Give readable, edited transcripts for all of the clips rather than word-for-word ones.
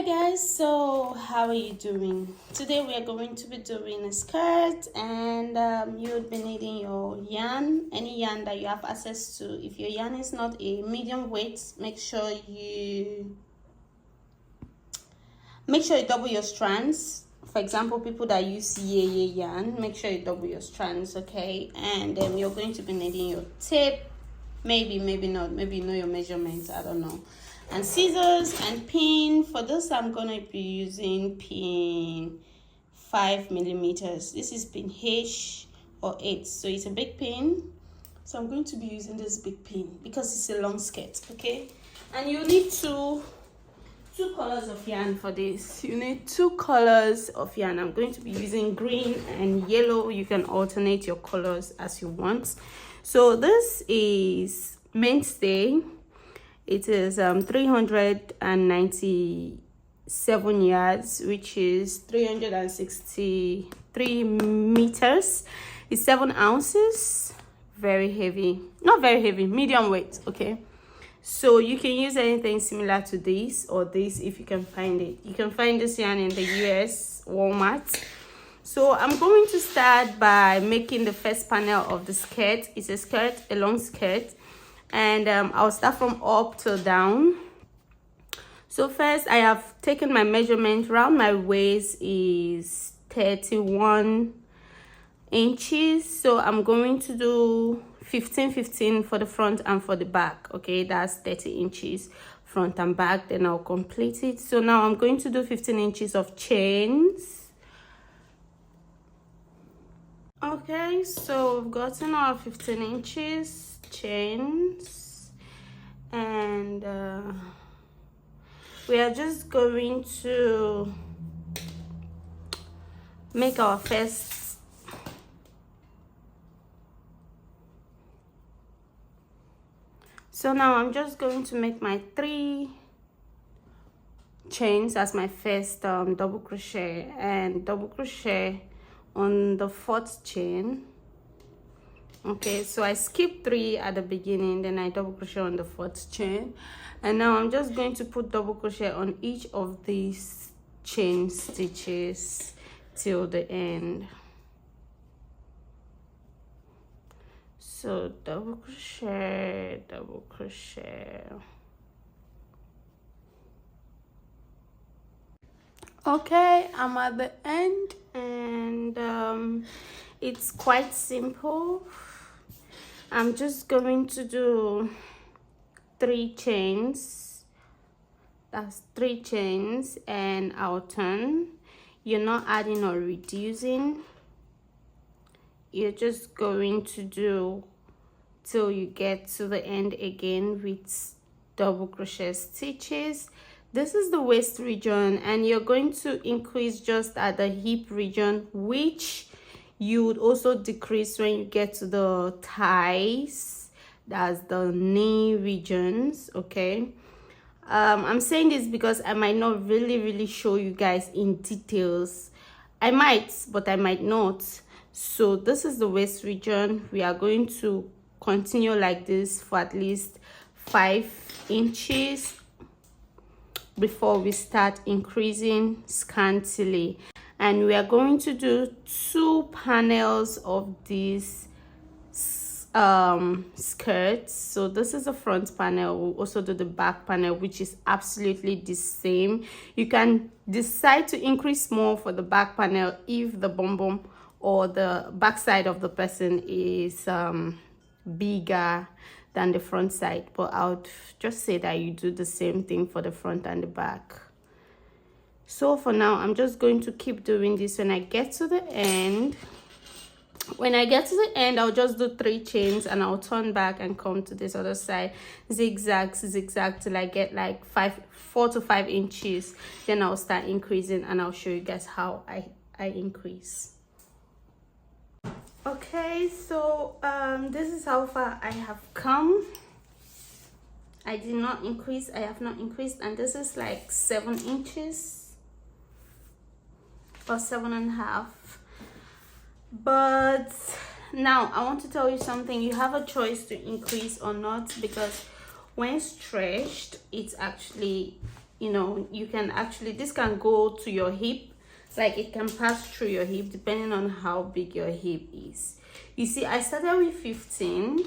Guys, so how are you doing? Today we are going to be doing a skirt, and you would be needing your yarn, any yarn that you have access to. If your yarn is not a medium weight, make sure you double your strands. For example, people that use yay yarn, make sure you double your strands, okay? And then you're going to be needing your tape, maybe not, maybe you know your measurements, I don't know, and scissors and pin. For this, I'm gonna be using pin 5 millimeters. This is pin H or 8, so it's a big pin. So I'm going to be using this big pin because it's a long skirt, okay? And you need two colors of yarn for this. You need 2 colors of yarn. I'm going to be using green and yellow. You can alternate your colors as you want. So this is mainstay. It is 397 yards, which is 363 meters. It's 7 ounces. Very heavy, not very heavy, medium weight, okay? So you can use anything similar to this or this if you can find it. You can find this yarn in the US Walmart. So I'm going to start by making the first panel of the skirt. It's a skirt, a long skirt, and I'll start from up to down. So first, I have taken my measurement. Round my waist is 31 inches, so I'm going to do 15 for the front and for the back, okay? That's 30 inches front and back. Then I'll complete it. So now I'm going to do 15 inches of chains. Okay, so we've gotten our 15 inches chains, and we are just going to make our first so now I'm just going to make my 3 chains as my first double crochet, and double crochet on the 4th chain. Okay, so I skip 3 at the beginning, then I double crochet on the 4th chain, and now I'm just going to put double crochet on each of these chain stitches till the end. So double crochet, double crochet. Okay, I'm at the end, and it's quite simple. I'm just going to do 3 chains. That's 3 chains, and I'll turn. You're not adding or reducing. You're just going to do till you get to the end again with double crochet stitches. This is the waist region, and you're going to increase just at the hip region, which you would also decrease when you get to the thighs. That's the knee regions, okay? I'm saying this because I might not really show you guys in details. I might, but I might not. So this is the waist region. We are going to continue like this for at least 5 inches before we start increasing scantily. And we are going to do 2 panels of these skirts. So this is the front panel. We'll also do the back panel, which is absolutely the same. You can decide to increase more for the back panel if the bum or the back side of the person is bigger than the front side, but I would just say that you do the same thing for the front and the back. So for now, I'm just going to keep doing this. When I get to the end, I'll just do 3 chains, and I'll turn back and come to this other side, zigzag till I get like 4 to 5 inches. Then I'll start increasing, and I'll show you guys how I increase. Okay, so this is how far I have come. I have not increased, and this is like 7 inches or 7.5. But now I want to tell you something. You have a choice to increase or not, because when stretched, it's actually you know, you can actually, this can go to your hip, like it can pass through your hip depending on how big your hip is. You see, I started with 15,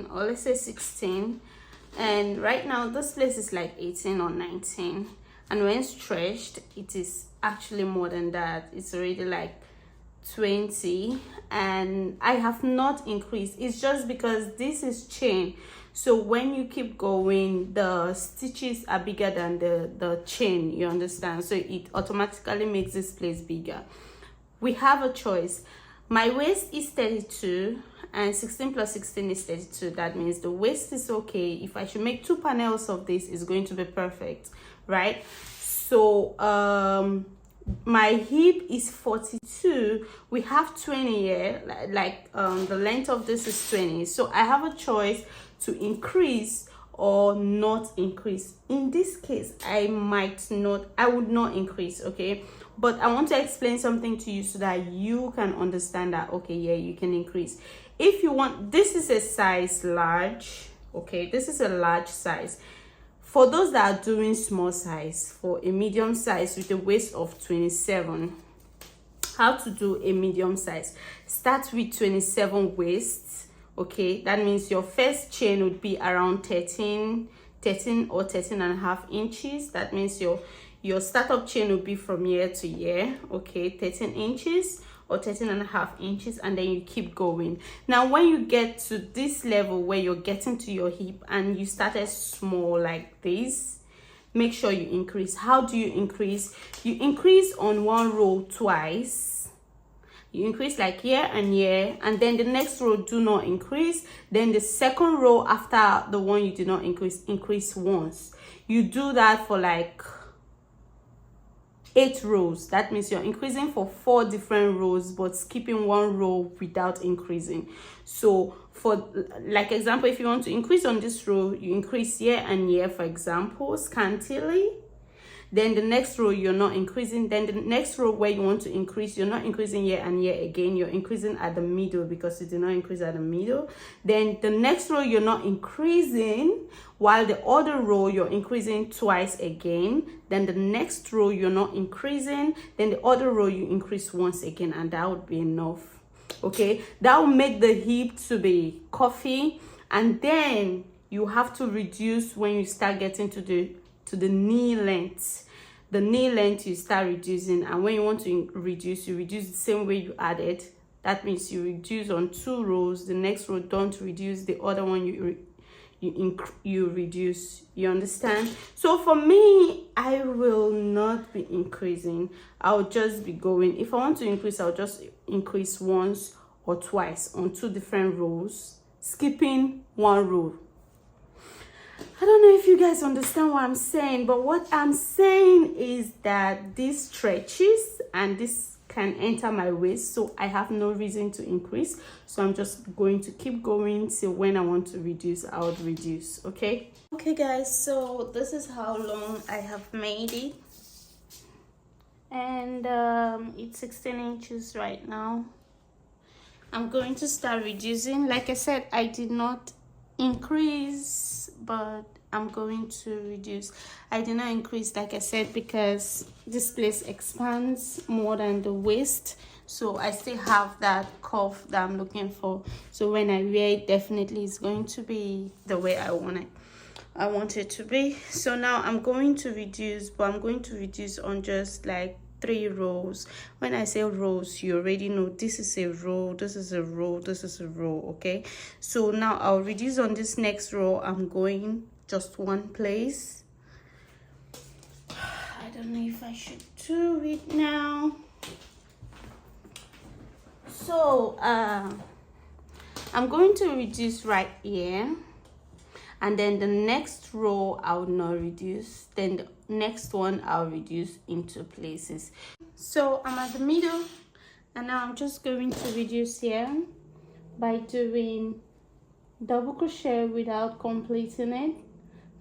or let's say 16, and right now this place is like 18 or 19, and when stretched it is actually more than that. It's already like 20, and I have not increased. It's just because this is chain, so when you keep going the stitches are bigger than the chain, you understand, so it automatically makes this place bigger. We have a choice. My waist is 32 and 16 plus 16 is 32. That means the waist is okay. If I should make 2 panels of this, it's going to be perfect, right? So my hip is 42. We have 20 here, like the length of this is 20, so I have a choice to increase or not increase. In this case, I would not increase, okay? But I want to explain something to you so that you can understand that, okay, yeah, you can increase. If you want, this is a size large, okay? This is a large size. For those that are doing small size, for a medium size with a waist of 27, how to do a medium size? Start with 27 waists, okay? That means your first chain would be around 13 or 13 and a half inches. That means your startup chain will be from here to here, okay? 13 inches or 13 and a half inches, and then you keep going. Now when you get to this level where you're getting to your hip and you started small like this, make sure you increase. How do you increase? You increase on one row twice. You increase like here and here, and then the next row do not increase. Then the second row after the one you did not increase once. You do that for like 8 rows. That means you're increasing for 4 different rows but skipping 1 row without increasing. So for like example, if you want to increase on this row, you increase here and here, for example, scantily. Then the next row you're not increasing. Then the next row where you want to increase, you're not increasing here and here again, you're increasing at the middle because you did not increase at the middle. Then the next row you're not increasing, while the other row you're increasing twice again. Then the next row you're not increasing, then the other row you increase once again, and that would be enough, okay? That will make the hip to be cuffy, and then you have to reduce when you start getting to the knee length. The knee length you start reducing, and when you want to reduce, you reduce the same way you added. That means you reduce on 2 rows, the next row don't reduce, the other one you reduce. You understand? So for me, I will not be increasing. I'll just be going. If I want to increase, I'll just increase once or twice on 2 different rows, skipping 1 row. I don't know if you guys understand what I'm saying, but what I'm saying is that this stretches and this can enter my waist, so I have no reason to increase. So I'm just going to keep going till when I want to reduce, I would reduce, okay? Okay guys, so this is how long I have made it, and it's 16 inches right now. I'm going to start reducing. Like I said, I did not increase, but I'm going to reduce. I did not increase, like I said, because this place expands more than the waist, so I still have that cuff that I'm looking for. So when I wear it, definitely it's going to be the way I want it to be. So now I'm going to reduce, but I'm going to reduce on just like 3 rows. When I say rows, you already know this is a row, this is a row, this is a row, okay? So now I'll reduce on this next row. I'm going just one place. I don't know if I should do it now. So I'm going to reduce right here, and then the next row I will not reduce, then the next one I'll reduce in 2 places. So I'm at the middle, and now I'm just going to reduce here by doing double crochet without completing it.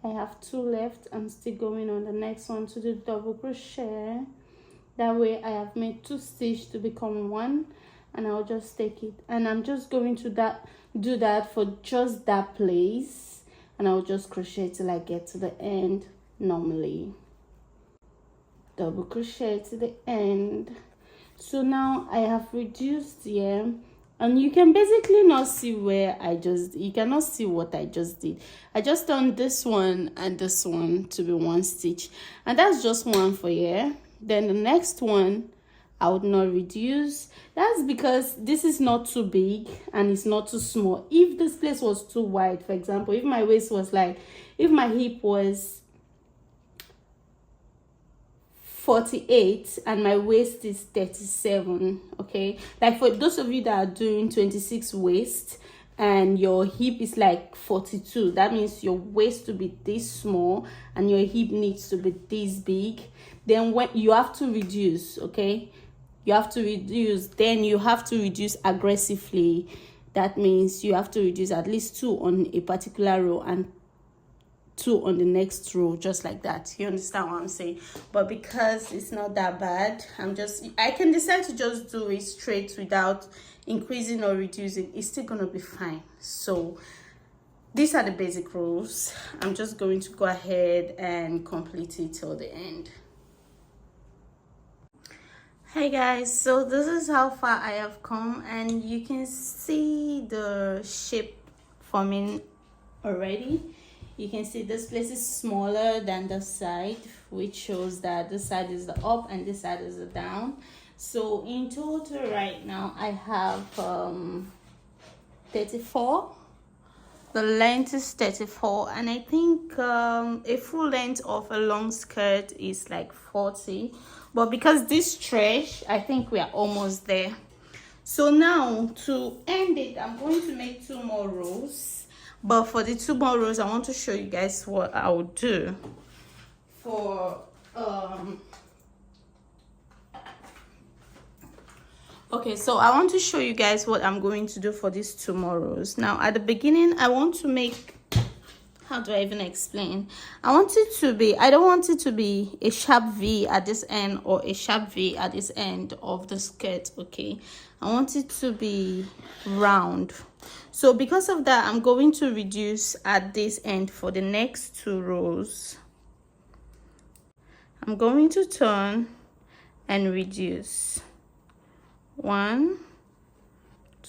I have 2 left. I'm still going on the next one to do double crochet. That way I have made 2 stitches to become 1, and I'll just take it, and I'm just going to do that for just that place. and I'll just crochet till I get to the end normally. Double crochet to the end. So now I have reduced here, and you can basically not see where you cannot see what I just did. I just done this one and this one to be one stitch, and that's just one for here. Then the next one I would not reduce. That's because this is not too big and it's not too small. If this place was too wide, for example, if my waist was like, if my hip was 48 and my waist is 37, okay, like for those of you that are doing 26 waist and your hip is like 42, that means your waist to be this small and your hip needs to be this big. Then when you have to reduce, okay, you have to reduce, then you have to reduce aggressively. That means you have to reduce at least 2 on a particular row and 2 on the next row, just like that. You understand what I'm saying? But because it's not that bad, I can decide to just do it straight without increasing or reducing. It's still gonna be fine. So these are the basic rules. I'm just going to go ahead and complete it till the end. Hey guys, so this is how far I have come, and you can see the shape forming already. You can see this place is smaller than the side, which shows that this side is the up and this side is the down. So in total right now I have 34. The length is 34, and I think a full length of a long skirt is like 40. But because this stretch, I think we are almost there. So now to end it, I'm going to make 2 more rows. But for the 2 more rows, I want to show you guys what I would do for okay, so I want to show you guys what I'm going to do for these 2 more rows. Now at the beginning, I want to make, how do I even explain? I want it to be, I don't want it to be a sharp V at this end or a sharp V at this end of the skirt, okay? I want it to be round. So because of that, I'm going to reduce at this end for the next 2 rows. I'm going to turn and reduce. 1,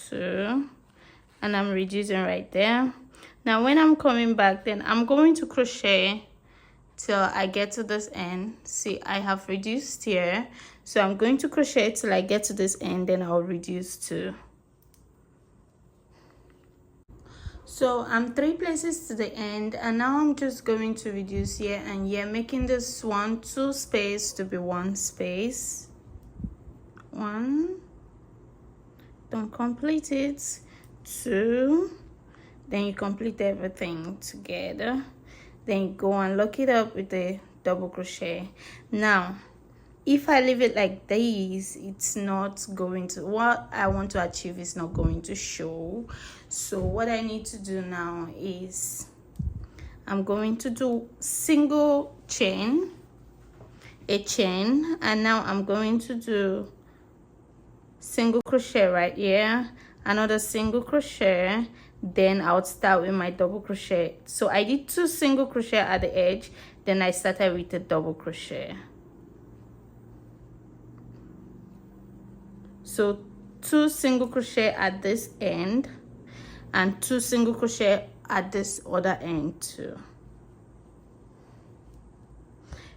2, and I'm reducing right there. Now when I'm coming back, then I'm going to crochet till I get to this end. See, I have reduced here, so I'm going to crochet till I get to this end, then I'll reduce too. So I'm 3 places to the end, and now I'm just going to reduce here and here, making this 1, 2 space to be 1 space. 1, don't complete it. 2, then you complete everything together, then you go and lock it up with a double crochet. Now if I leave it like this, it's not going to, what I want to achieve is not going to show. So what I need to do now is I'm going to do single chain, a chain, and now I'm going to do single crochet right here, another single crochet, then I'll start with my double crochet. So I did 2 single crochet at the edge, then I started with a double crochet. So 2 single crochet at this end and 2 single crochet at this other end too.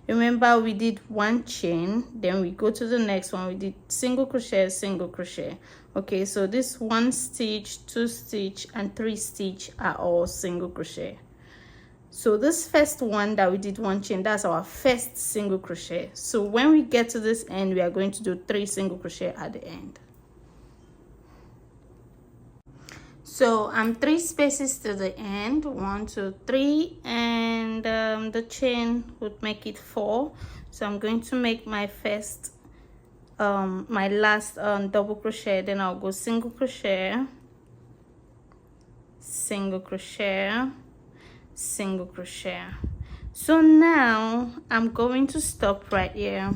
Remember, we did 1 chain, then we go to the next one, we did single crochet, single crochet. Okay, so this 1 stitch, 2 stitch, and 3 stitch are all single crochet. So this first one that we did 1 chain, that's our first single crochet. So when we get to this end, we are going to do 3 single crochet at the end. So I'm 3 spaces to the end, 1, 2, 3, and the chain would make it 4. So I'm going to make my first my last double crochet, then I'll go single crochet, single crochet, single crochet. So now I'm going to stop right here.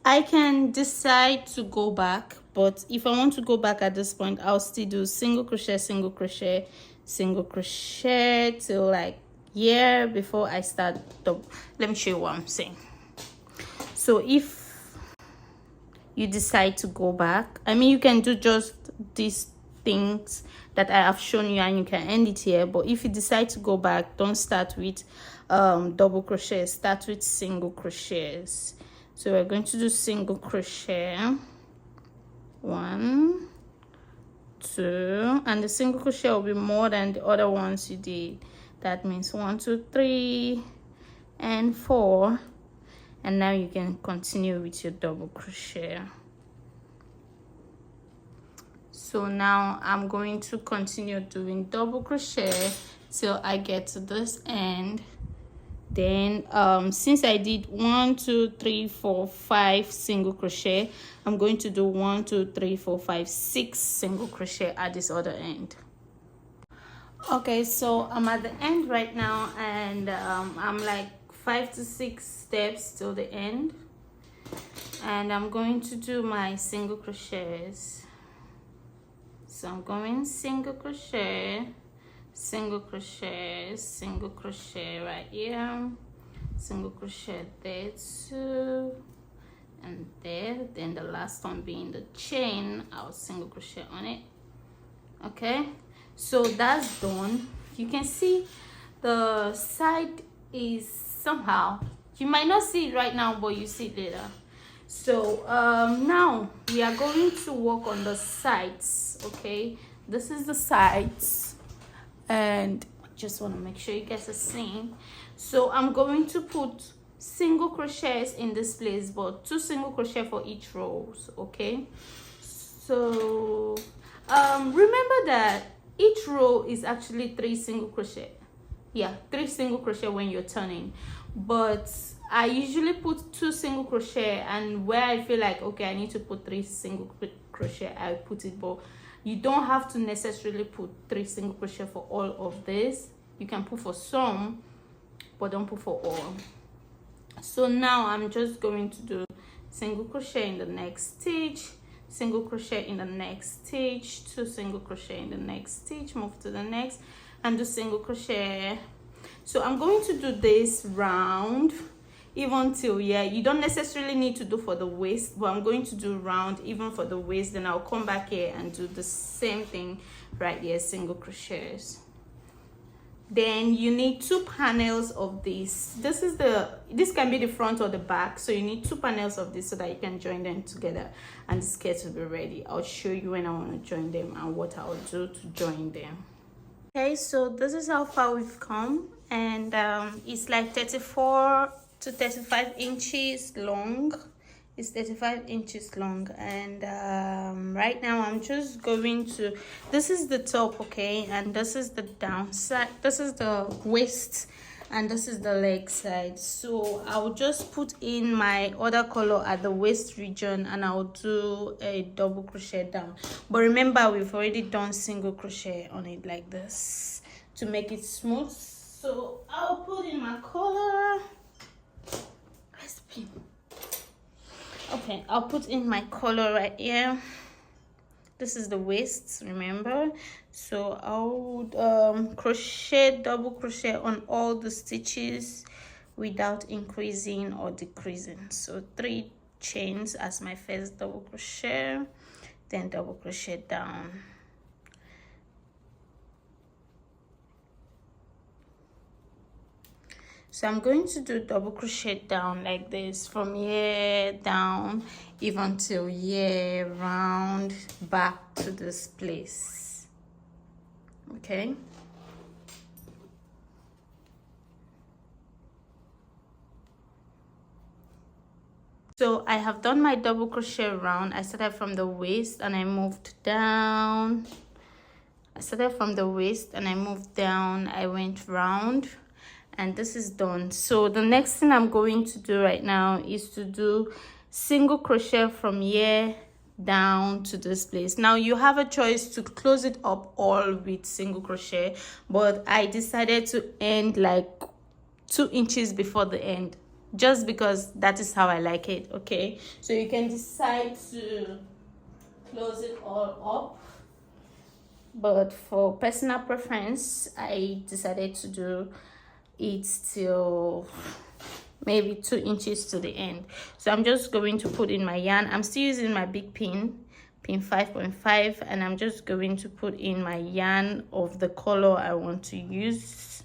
I can decide to go back, but if I want to go back at this point, I'll still do single crochet, single crochet, single crochet till like here before I start let me show you what I'm saying. So if you decide to go back, I mean, you can do just these things that I have shown you and you can end it here. But if you decide to go back, don't start with double crochet, start with single crochets. So we're going to do single crochet, 1, 2, and the single crochet will be more than the other ones you did. That means 1, 2, 3 and 4, and now you can continue with your double crochet. So now I'm going to continue doing double crochet till I get to this end. Then since I did 1, 2, 3, 4, 5 single crochet, I'm going to do 1, 2, 3, 4, 5, 6 single crochet at this other end. Okay, so I'm at the end right now, and I'm like 5 to 6 steps till the end, and I'm going to do my single crochets. So I'm going single crochet, single crochet, single crochet right here, single crochet there too, and there, then the last one being the chain, I'll single crochet on it. Okay, so that's done. You can see the side is somehow, you might not see it right now, but you see it later. So now we are going to work on the sides. Okay, this is the sides, and I just want to make sure you guys are seeing. So I'm going to put single crochets in this place, but 2 single crochet for each rows. Okay, so remember that each row is actually 3 single crochet. Yeah, 3 single crochet when you're turning, but I usually put 2 single crochet, and where I feel like, okay, I need to put 3 single crochet, I put it. But you don't have to necessarily put 3 single crochet for all of this. You can put for some, but don't put for all. So now I'm just going to do single crochet in the next stitch, single crochet in the next stitch, 2 single crochet in the next stitch, move to the next, and do single crochet. So I'm going to do this round even till here. You don't necessarily need to do for the waist, but I'm going to do round even for the waist. Then I'll come back here and do the same thing right here, single crochets. Then you need 2 panels of this. This can be the front or the back, so you need 2 panels of this so that you can join them together and the skirt will be ready. I'll show you when I want to join them and what I'll do to join them. Okay, so this is how far we've come, and it's like 34 to 35 inches long. It's 35 inches long, and right now I'm just going to, this is the top, okay, and this is the downside, this is the waist, and this is the leg side. So I'll just put in my other color at the waist region, and I'll do a double crochet down. But remember, we've already done single crochet on it like this to make it smooth. So I'll put in my color. Okay, I'll put in my color right here. This is the waist, remember. So I'll crochet, double crochet on all the stitches without increasing or decreasing. So 3 chains as my first double crochet, then double crochet down. So I'm going to do double crochet down like this, from here down even till here, round back to this place. Okay, so I have done my double crochet round. I started from the waist and I moved down. I started from the waist and I moved down. I went round, and this is done. So the next thing I'm going to do right now is to do single crochet from here down to this place. Now you have a choice to close it up all with single crochet, but I decided to end like 2 inches before the end, just because that is how I like it. Okay, so you can decide to close it all up, but for personal preference I decided to do it till maybe 2 inches to the end. So I'm just going to put in my yarn. I'm still using my big pin 5.5, and I'm just going to put in my yarn of the color I want to use,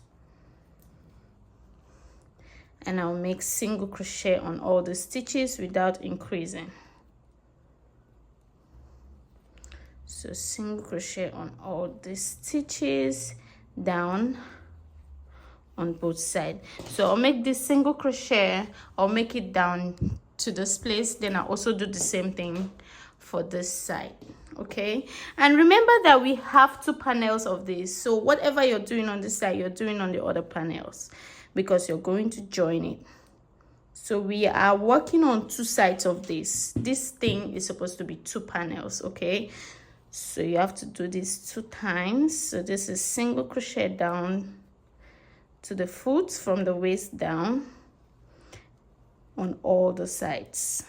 and I'll make single crochet on all the stitches without increasing. So single crochet on all the stitches down on both sides. So I'll make this single crochet, I'll make it down to this place, then I'll also do the same thing for this side. Okay, and remember that we have 2 panels of this, so whatever you're doing on this side, you're doing on the other panels, because you're going to join it. So we are working on 2 sides of this. This thing is supposed to be 2 panels. Okay, so you have to do this 2 times. So this is single crochet down to the foot from the waist down on all the sides.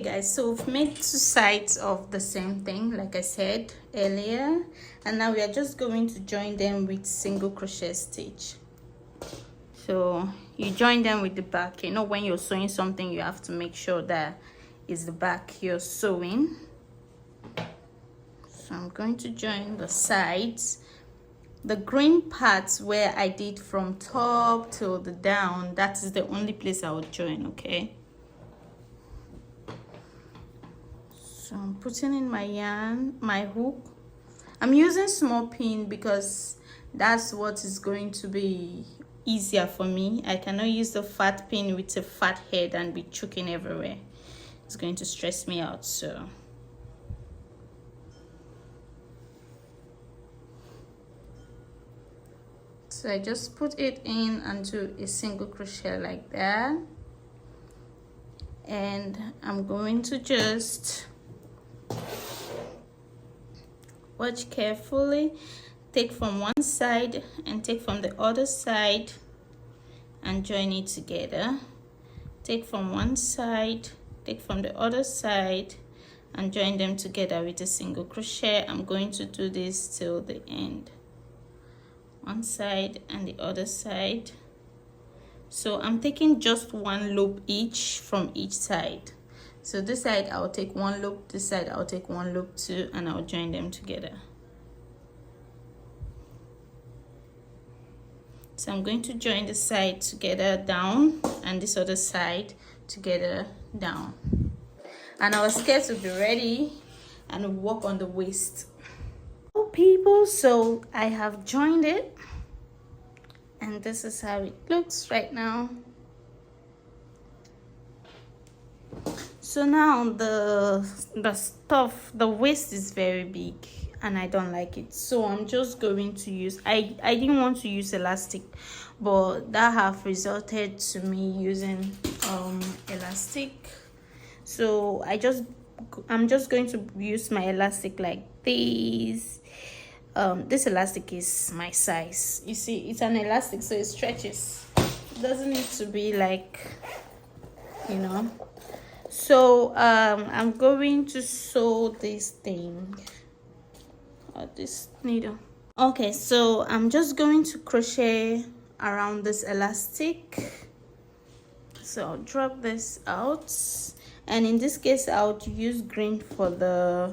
Guys, so we've made 2 sides of the same thing like I said earlier, and now we are just going to join them with single crochet stitch. So you join them with the back. You know, when you're sewing something, you have to make sure that it's the back you're sewing. So I'm going to join the sides. The green parts where I did from top till the down, that is the only place I would join. Okay, so I'm putting in my yarn, my hook. I'm using small pin because that's what is going to be easier for me. I cannot use the fat pin with a fat head and be choking everywhere. It's going to stress me out. So I just put it in and do a single crochet like that, and I'm going to just watch carefully, take from one side and take from the other side and join it together. Take from one side, take from the other side and join them together with a single crochet. I'm going to do this till the end, one side and the other side. So I'm taking just 1 loop each from each side. So this side I'll take 1 loop, this side I'll take 1 loop too, and I'll join them together. So I'm going to join the side together down and this other side together down, and our skirts will be ready, and we'll work on the waist. Oh people, so I have joined it, and this is how it looks right now. So now the waist is very big and I don't like it, so I'm just going to use, I didn't want to use elastic, but that have resulted to me using elastic. So I'm just going to use my elastic like this. This elastic is my size. You see, it's an elastic, so it stretches. It doesn't need to be like, you know. So I'm going to sew this thing, this needle. Okay, so I'm just going to crochet around this elastic. So I'll drop this out, and in this case I would use green for the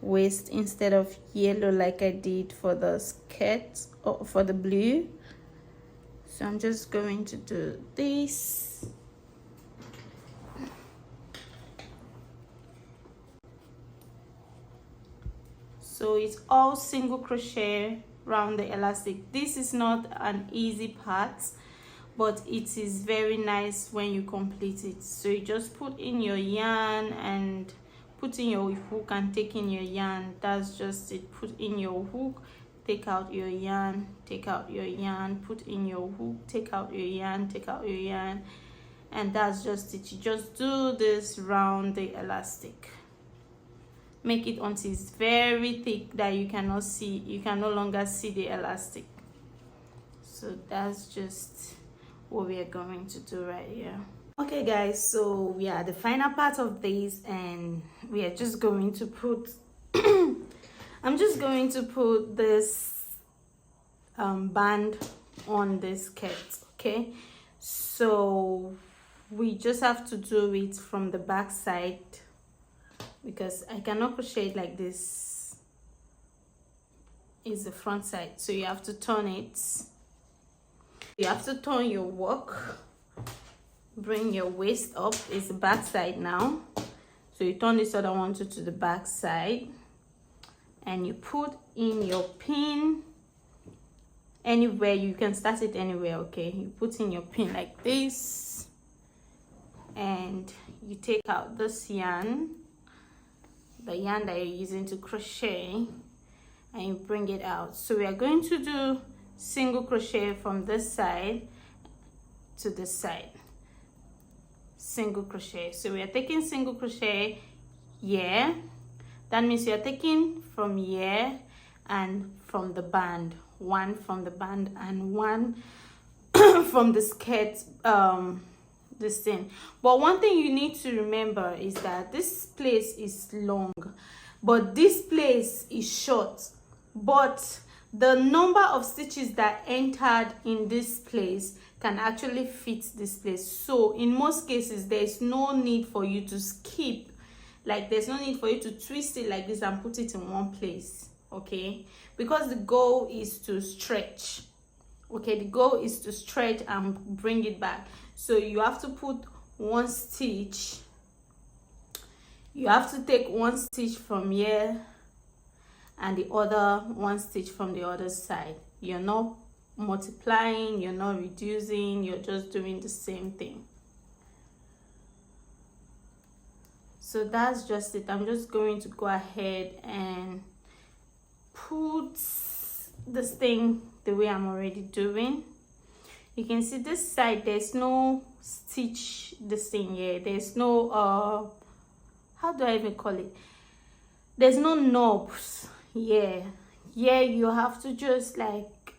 waist instead of yellow like I did for the skirt or for the blue. So I'm just going to do this. So it's all single crochet around the elastic. This is not an easy part, but it is very nice when you complete it. So you just put in your yarn and put in your hook and take in your yarn. That's just it. Put in your hook, take out your yarn, take out your yarn, put in your hook, take out your yarn, take out your yarn, and that's just it. You just do this round the elastic. Make it until it's very thick that you cannot see, you can no longer see the elastic. So that's just what we are going to do right here. Okay guys, so we are at the final part of this, and we are just going to put I'm just going to put this band on this skirt. Okay, so we just have to do it from the back side because I cannot crochet it like this. Is the front side, so you have to turn it. You have to turn your work, bring your waist up. It's the back side now, so you turn this other one to the back side, and you put in your pin anywhere. You can start it anywhere. Okay, you put in your pin like this, and you take out this yarn, the yarn that you're using to crochet, and you bring it out. So we are going to do single crochet from this side to this side, single crochet. So we are taking single crochet here. That means you are taking from here and from the band, one from the band and one from the skirt, this thing. But one thing you need to remember is that this place is long, but this place is short. But the number of stitches that entered in this place can actually fit this place. So in most cases, there's no need for you to skip. Like, there's no need for you to twist it like this and put it in one place. Okay, because the goal is to stretch. Okay, the goal is to stretch and bring it back. So you have to put one stitch. You have to take one stitch from here and the other one stitch from the other side. You're not multiplying, you're not reducing, you're just doing the same thing. So that's just it. I'm just going to go ahead and put this thing the way I'm already doing. You can see this side, there's no stitch this thing here. There's no how do I even call it? There's no knobs. Yeah, you have to just like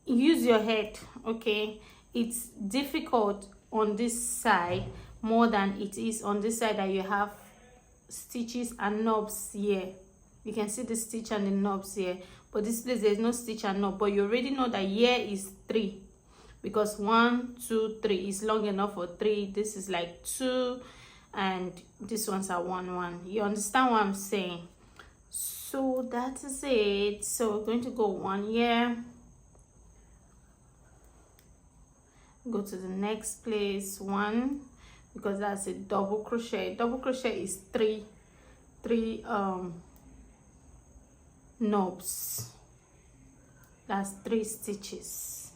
use your head. Okay, it's difficult on this side more than it is on this side that you have stitches and knobs here. You can see the stitch and the knobs here, but this place there's no stitch and knob. But you already know that here is 3, because 1, 2, 3 is long enough for 3. This is like 2, and this ones are 1, 1. You understand what I'm saying? So that is it. So we're going to go 1 here, go to the next place 1, because that's a double crochet. Double crochet is 3 knobs. That's 3 stitches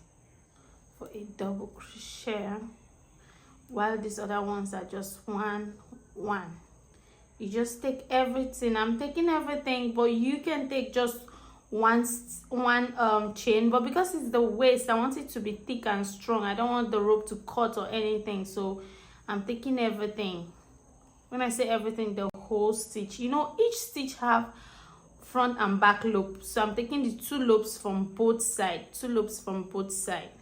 for a double crochet, while these other ones are just 1, 1. You just take everything. I'm taking everything, but you can take just one chain. But because it's the waist, I want it to be thick and strong. I don't want the rope to cut or anything, so I'm taking everything. When I say everything, the whole stitch. You know, each stitch have front and back loop, so I'm taking the 2 loops from both sides. 2 loops from both sides.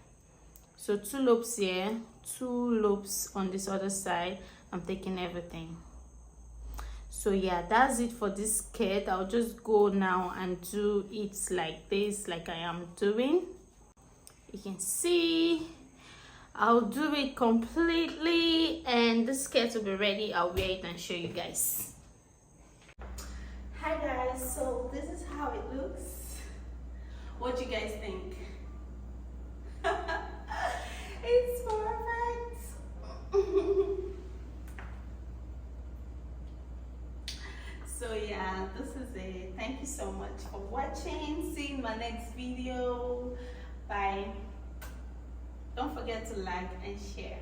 So 2 loops here, 2 loops on this other side. I'm taking everything. So yeah, that's it for this skirt. I'll just go now and do it like this, like I am doing. You can see I'll do it completely, and the skirt will be ready. I'll wear it and show you guys. Hi guys, so this is how it looks. What do you guys think? It's perfect. So yeah, this is it. Thank you so much for watching. See you in my next video. Bye. Don't forget to like and share.